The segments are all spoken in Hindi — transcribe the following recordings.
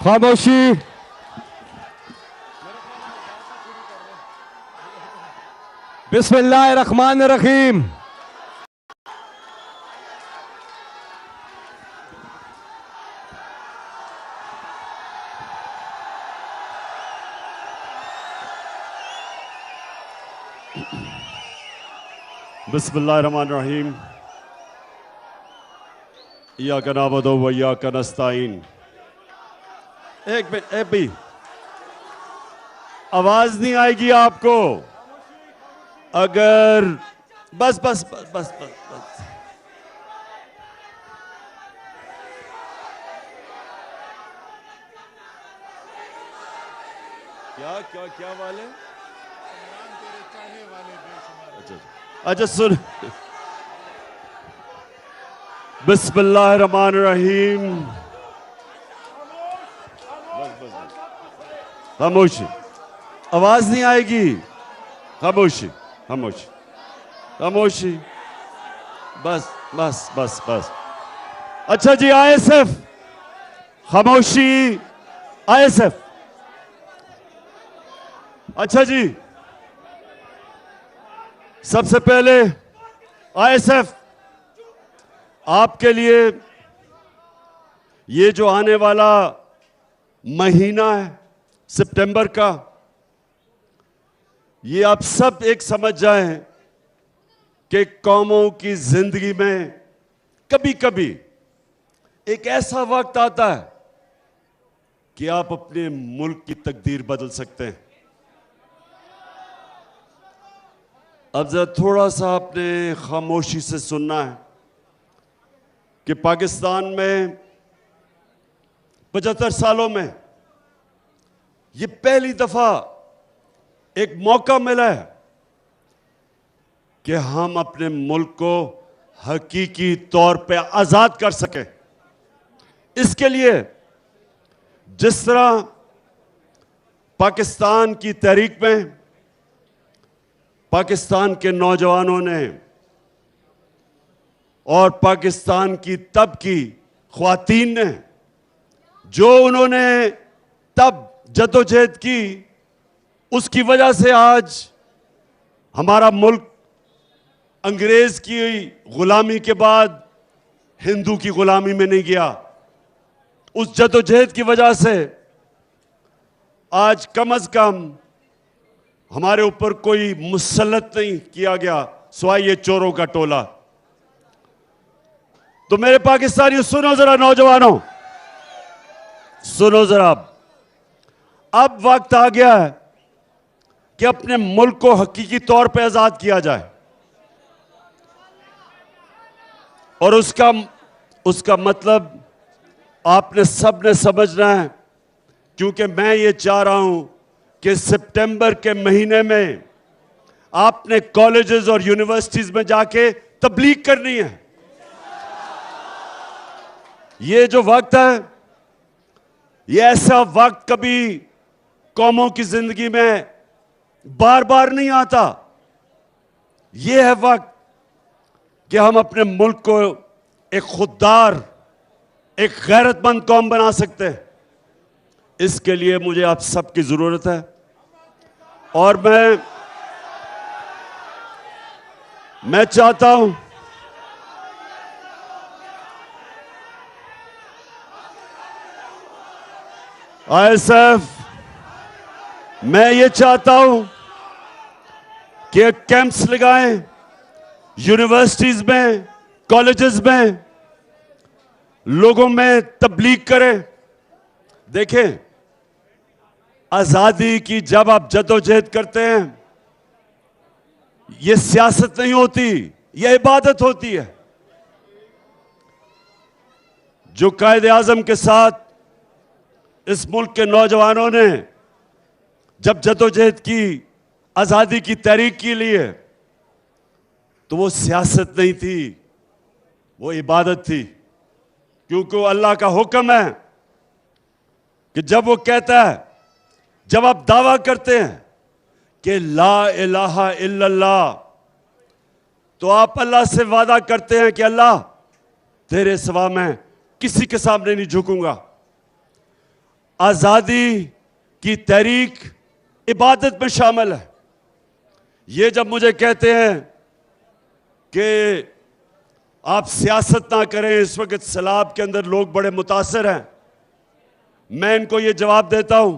खामोशी। बिस्मिल्लाहिर्रहमानिर्रहीम। बिस्मिल्लाहिर्रहमानिर्रहीम। इय्याका नअबुदु व इय्याका नस्तईन। एक मिनट, एक भी आवाज नहीं आएगी आपको अगर बस बस बस बस बस, बस। क्या क्या क्या वाले? अच्छा अच्छा, सुन। बिस्मिल्लाहिर्रहमानिर्रहीम। खामोशी, आवाज नहीं आएगी। खामोशी खामोशी खामोशी, बस बस बस बस। अच्छा जी, आईएसएफ, खामोशी, आईएसएफ। अच्छा जी, सबसे पहले आईएसएफ आपके लिए ये जो आने वाला महीना है सितंबर का, ये आप सब एक समझ जाएं कि कौमों की जिंदगी में कभी कभी एक ऐसा वक्त आता है कि आप अपने मुल्क की तकदीर बदल सकते हैं। अब जरा थोड़ा सा आपने खामोशी से सुनना है कि पाकिस्तान में 75 सालों में ये पहली दफा एक मौका मिला है कि हम अपने मुल्क को हकीकी तौर पे आजाद कर सके। इसके लिए जिस तरह पाकिस्तान की तहरीक में पाकिस्तान के नौजवानों ने और पाकिस्तान की तब की ख्वातीन ने जो उन्होंने तब जद्दोजहद की, उसकी वजह से आज हमारा मुल्क अंग्रेज की गुलामी के बाद हिंदू की गुलामी में नहीं गया। उस जद्दोजहद की वजह से आज कम से कम हमारे ऊपर कोई मुसल्लत नहीं किया गया सिवाय ये चोरों का टोला। तो मेरे पाकिस्तानी सुनो जरा, नौजवानों सुनो जरा, अब वक्त आ गया है कि अपने मुल्क को हकीकी तौर पे आजाद किया जाए। और उसका मतलब आपने सबने समझना है, क्योंकि मैं ये चाह रहा हूं कि सितंबर के महीने में आपने कॉलेजेस और यूनिवर्सिटीज में जाके तबलीग करनी है। ये जो वक्त है, ये ऐसा वक्त कभी कौमों की जिंदगी में बार बार नहीं आता। ये है वक्त कि हम अपने मुल्क को एक खुददार, एक गैरतमंद कौम बना सकते हैं। इसके लिए मुझे आप सबकी जरूरत है। और मैं चाहता हूं आईएसएफ, मैं ये चाहता हूं कि कैंप्स लगाएं यूनिवर्सिटीज में, कॉलेजेस में, लोगों में तबलीग करें। देखें, आजादी की जब आप जद्दोजहद करते हैं, ये सियासत नहीं होती, ये इबादत होती है। जो कायदे आजम के साथ इस मुल्क के नौजवानों ने जब जद्दोजहद की, आजादी की तहरीक के लिए, तो वो सियासत नहीं थी, वो इबादत थी। क्योंकि वो अल्लाह का हुक्म है कि जब वो कहता है, जब आप दावा करते हैं कि ला इलाहा इल्लल्लाह, तो आप अल्लाह से वादा करते हैं कि अल्लाह तेरे सिवा मैं किसी के सामने नहीं झुकूंगा। आजादी की तहरीक इबादत में शामिल है। ये जब मुझे कहते हैं कि आप सियासत ना करें, इस वक्त सैलाब के अंदर लोग बड़े मुतासर हैं, मैं इनको ये जवाब देता हूं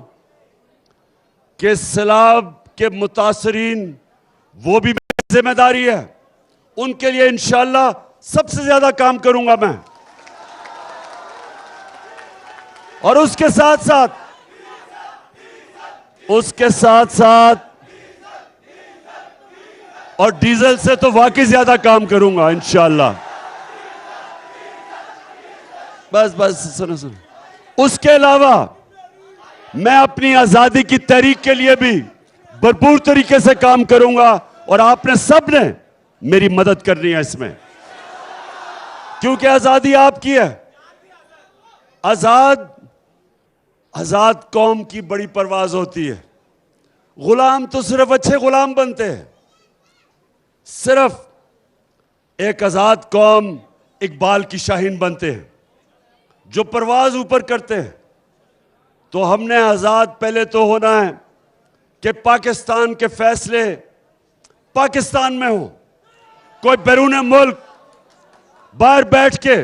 कि सैलाब के मुतासरीन वो भी मेरी जिम्मेदारी है, उनके लिए इंशाअल्लाह सबसे ज्यादा काम करूंगा मैं। और उसके साथ साथ और डीजल से तो वाकई ज्यादा काम करूंगा इंशाअल्लाह। बस सुनो। उसके अलावा मैं अपनी आजादी की तहरीक के लिए भी भरपूर तरीके से काम करूंगा और आपने सब ने मेरी मदद करनी है इसमें, क्योंकि आजादी आपकी है। आजाद कौम की बड़ी परवाज होती है। गुलाम तो सिर्फ अच्छे गुलाम बनते हैं। सिर्फ एक आजाद कौम इकबाल की शाहीन बनते हैं जो परवाज ऊपर करते हैं। तो हमने आजाद पहले तो होना है कि पाकिस्तान के फैसले पाकिस्तान में हो। कोई बैरून मुल्क बाहर बैठ के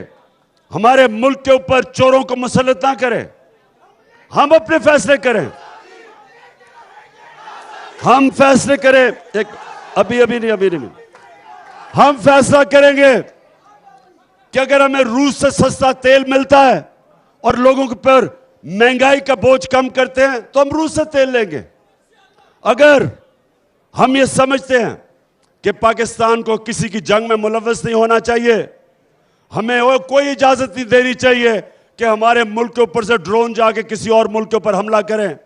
हमारे मुल्क के ऊपर चोरों को मुसल्लत ना करे। हम अपने फैसले करें, हम फैसले करें। अभी नहीं। हम फैसला करेंगे कि अगर हमें रूस से सस्ता तेल मिलता है और लोगों के ऊपर महंगाई का बोझ कम करते हैं तो हम रूस से तेल लेंगे। अगर हम ये समझते हैं कि पाकिस्तान को किसी की जंग में मुलव्वस नहीं होना चाहिए, हमें वो कोई इजाजत नहीं देनी चाहिए कि हमारे मुल्क के ऊपर से ड्रोन जाके किसी और मुल्क के ऊपर हमला करें,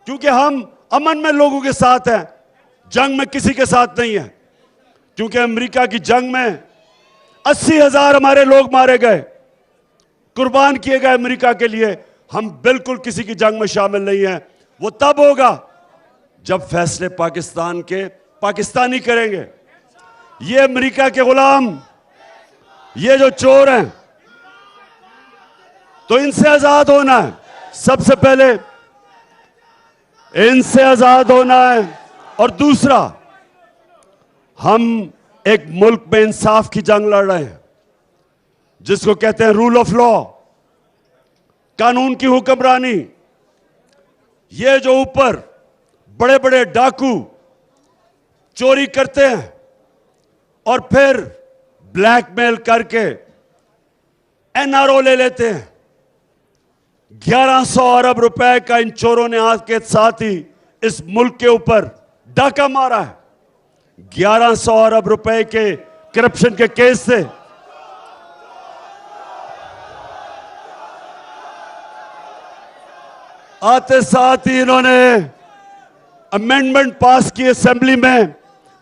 क्योंकि हम अमन में लोगों के साथ हैं, जंग में किसी के साथ नहीं है। क्योंकि अमेरिका की जंग में 80,000 हमारे लोग मारे गए, कुर्बान किए गए अमेरिका के लिए। हम बिल्कुल किसी की जंग में शामिल नहीं हैं। वो तब होगा जब फैसले पाकिस्तान के पाकिस्तानी करेंगे। ये अमेरिका के गुलाम, ये जो चोर हैं, तो इनसे आजाद होना है। सबसे पहले इनसे आजाद होना है। और दूसरा, हम एक मुल्क में इंसाफ की जंग लड़ रहे हैं, जिसको कहते हैं रूल ऑफ लॉ, कानून की हुक्मरानी। ये जो ऊपर बड़े बड़े डाकू चोरी करते हैं और फिर ब्लैकमेल करके एनआरओ ले लेते हैं, 1100 अरब रुपए का इन चोरों ने आज के साथ ही इस मुल्क के ऊपर डाका मारा है। 1100 अरब रुपए के करप्शन के केस से आते साथ ही इन्होंने अमेंडमेंट पास की असेंबली में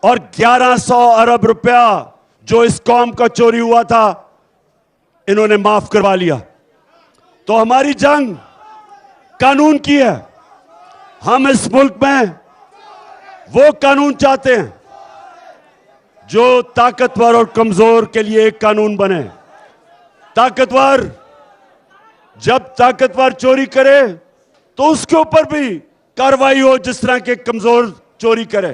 और 1100 अरब रुपया जो इस कौम का चोरी हुआ था इन्होंने माफ करवा लिया। तो हमारी जंग कानून की है। हम इस मुल्क में वो कानून चाहते हैं जो ताकतवर और कमजोर के लिए एक कानून बने। ताकतवर जब ताकतवर चोरी करे तो उसके ऊपर भी कार्रवाई हो जिस तरह के कमजोर चोरी करे।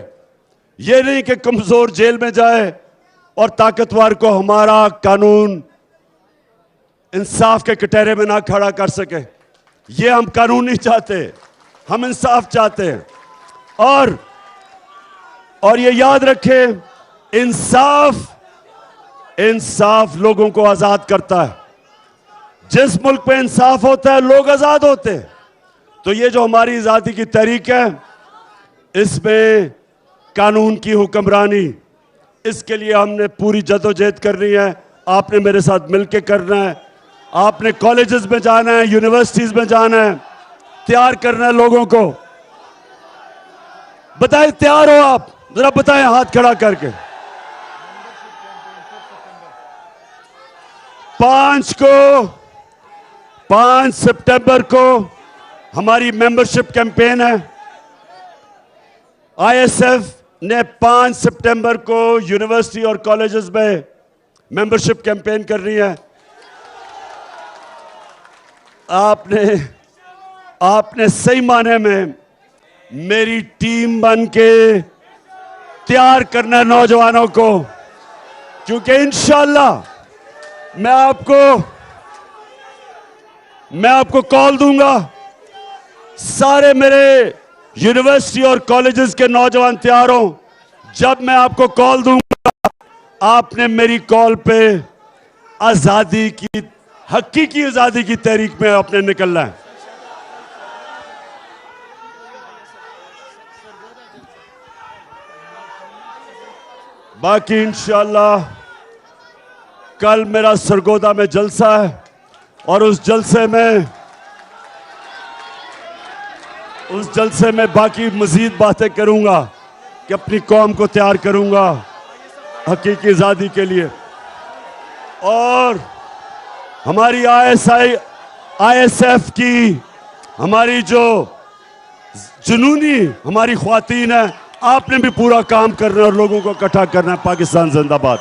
ये नहीं कि कमजोर जेल में जाए और ताकतवर को हमारा कानून इंसाफ के कटहरे में ना खड़ा कर सके। ये हम कानून नहीं चाहते, हम इंसाफ चाहते हैं। और ये याद रखें, इंसाफ लोगों को आजाद करता है। जिस मुल्क में इंसाफ होता है लोग आजाद होते हैं। तो ये जो हमारी आजादी की तहरीक है, इसमें कानून की हुक्मरानी, इसके लिए हमने पूरी जदोजहद करनी है। आपने मेरे साथ मिलकर करना है। आपने कॉलेजेस में जाना है, यूनिवर्सिटीज में जाना है, तैयार करना है लोगों को। बताएं तैयार हो आप? जरा बताएं हाथ खड़ा करके। 5 सितंबर को हमारी मेंबरशिप कैंपेन है। आईएसएफ ने 5 सितंबर को यूनिवर्सिटी और कॉलेजेस में मेंबरशिप कैंपेन करनी है। आपने सही माने में मेरी टीम बन के तैयार करना है नौजवानों को, क्योंकि इंशाल्लाह मैं आपको कॉल दूंगा। सारे मेरे यूनिवर्सिटी और कॉलेजेस के नौजवान तैयार हो। जब मैं आपको कॉल दूंगा, आपने मेरी कॉल पे आजादी की, हकीकी आजादी की तहरीक में आपने निकलना है। बाकी इंशाल्लाह कल मेरा सरगोदा में जलसा है और उस जलसे में बाकी मजीद बातें करूंगा कि अपनी कौम को तैयार करूंगा हकीकी आजादी के लिए। और हमारी आईएसएफ की हमारी जो जुनूनी हमारी ख्वातीन है, आपने भी पूरा काम करना और लोगों को इकट्ठा करना है। पाकिस्तान जिंदाबाद।